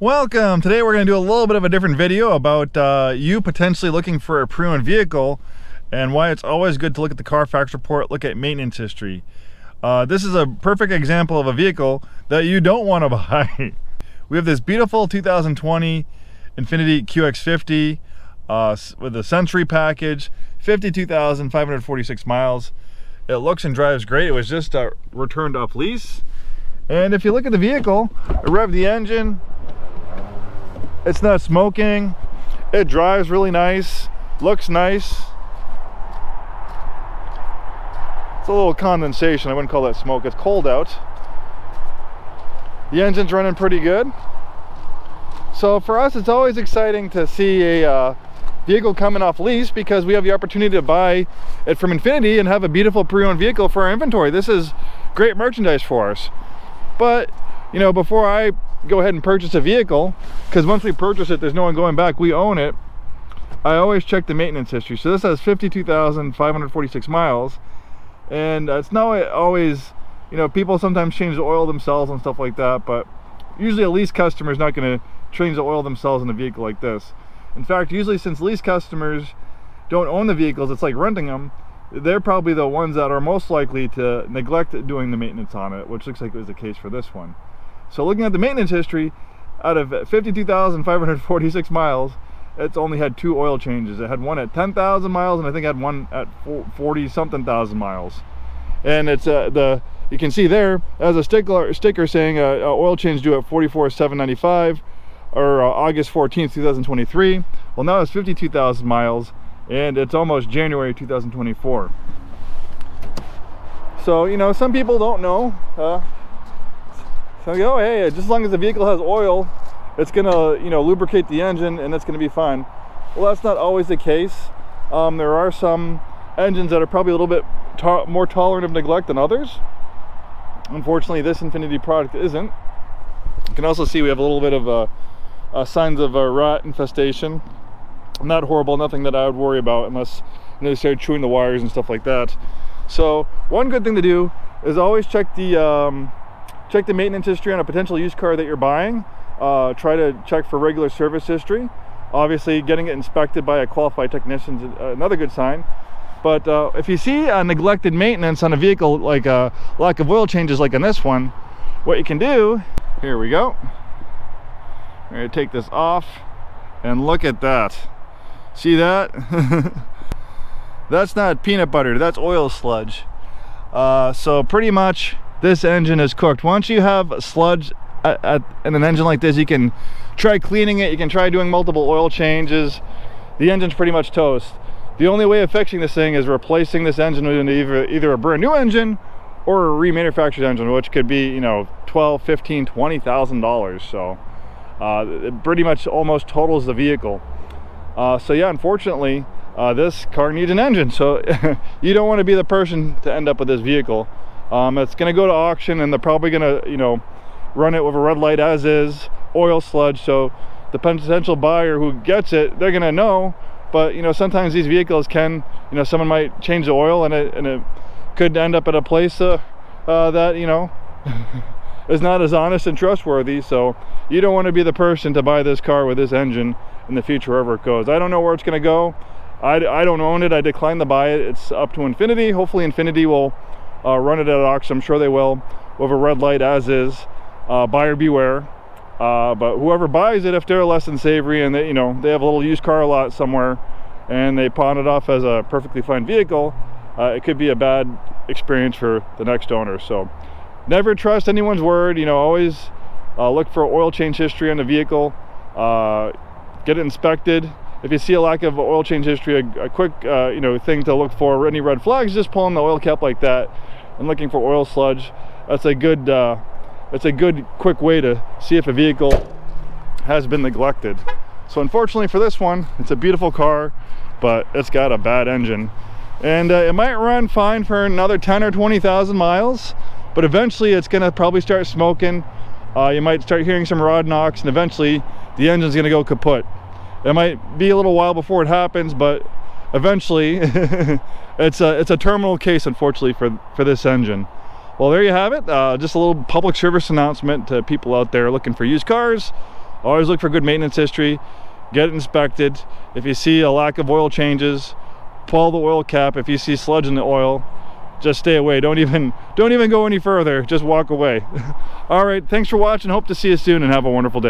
Welcome! Today we're going to do a little bit of a different video about you potentially looking for a pre-owned vehicle and why it's always good to look at the Carfax report, look at maintenance history. This is a perfect example of a vehicle that you don't want to buy. We have this beautiful 2020 Infiniti QX50 with a Century package, 52,546 miles. It looks and drives great. It was just returned off lease. And if you look at the vehicle, I rev the engine. It's not smoking. It drives really nice. Looks nice. It's a little condensation. I wouldn't call that smoke. It's cold out. The engine's running pretty good. So for us, it's always exciting to see a vehicle coming off lease because we have the opportunity to buy it from Infiniti and have a beautiful pre-owned vehicle for our inventory. This is great merchandise for us. But, you know, before I go ahead and purchase a vehicle, because once we purchase it, there's no one going back, we own it, I always check the maintenance history. So this has 52,546 miles, and it's not always, you know, people sometimes change the oil themselves and stuff like that, but usually a lease customer is not going to change the oil themselves in a vehicle like this. In fact, usually since lease customers don't own the vehicles, it's like renting them, they're probably the ones that are most likely to neglect doing the maintenance on it, which looks like it was the case for this one. So looking at the maintenance history, out of 52,546 miles, it's only had 2 oil changes. It had one at 10,000 miles, and I think it had one at 40-something thousand miles. And it's you can see there as a sticker saying oil change due at 44,795 or August 14th, 2023. Well, now it's 52,000 miles, and it's almost January 2024. So, you know, some people don't know. So you go, hey, just as long as the vehicle has oil, it's gonna, you know, lubricate the engine and it's gonna be fine. Well, that's not always the case. There are some engines that are probably a little bit more tolerant of neglect than others. Unfortunately, this Infiniti product isn't. You can also see we have a little bit of signs of rat infestation. Not horrible, nothing that I would worry about unless, you know, they start chewing the wires and stuff like that. So one good thing to do is always check the maintenance history on a potential used car that you're buying. Try to check for regular service history. Obviously, getting it inspected by a qualified technician is another good sign. But if you see a neglected maintenance on a vehicle, like a lack of oil changes like on this one, what you can do, here we go. I'm going to take this off and look at that. See that? That's not peanut butter, that's oil sludge. So pretty much this engine is cooked. Once you have sludge in an engine like this, you can try cleaning it, you can try doing multiple oil changes. The engine's pretty much toast. The only way of fixing this thing is replacing this engine with either a brand new engine or a remanufactured engine, which could be, you know, $12,000, $15,000, $20,000. So it pretty much almost totals the vehicle. So yeah, unfortunately, this car needs an engine. So you don't want to be the person to end up with this vehicle. It's going to go to auction, and they're probably going to, you know, run it with a red light as is, oil sludge. So the potential buyer who gets it, they're going to know. But, you know, sometimes these vehicles can, you know, someone might change the oil and it could end up at a place that, you know, is not as honest and trustworthy. So you don't want to be the person to buy this car with this engine in the future, wherever it goes. I don't know where it's going to go. I don't own it. I declined to buy it. It's up to Infiniti. Hopefully Infiniti will run it at auction. I'm sure they will, with a red light as is. Buyer beware. But whoever buys it, if they're less than savory and they, you know, they have a little used car lot somewhere and they pawn it off as a perfectly fine vehicle, it could be a bad experience for the next owner. So never trust anyone's word. You know, always look for oil change history on the vehicle. Get it inspected. If you see a lack of oil change history, a quick you know, thing to look for any red flags, just pulling the oil cap like that and looking for oil sludge. That's a good quick way to see if a vehicle has been neglected. So unfortunately for this one, it's a beautiful car, but it's got a bad engine, and it might run fine for another 10 or 20,000 miles, but eventually it's going to probably start smoking. You might start hearing some rod knocks, and eventually the engine's going to go kaput. It might be a little while before it happens, but eventually it's a terminal case, unfortunately, for this engine. Well, there you have it. Just a little public service announcement to people out there looking for used cars. Always look for good maintenance history. Get it inspected. If you see a lack of oil changes, pull the oil cap. If you see sludge in the oil, just stay away. Don't even go any further. Just walk away. All right, thanks for watching. Hope to see you soon and have a wonderful day.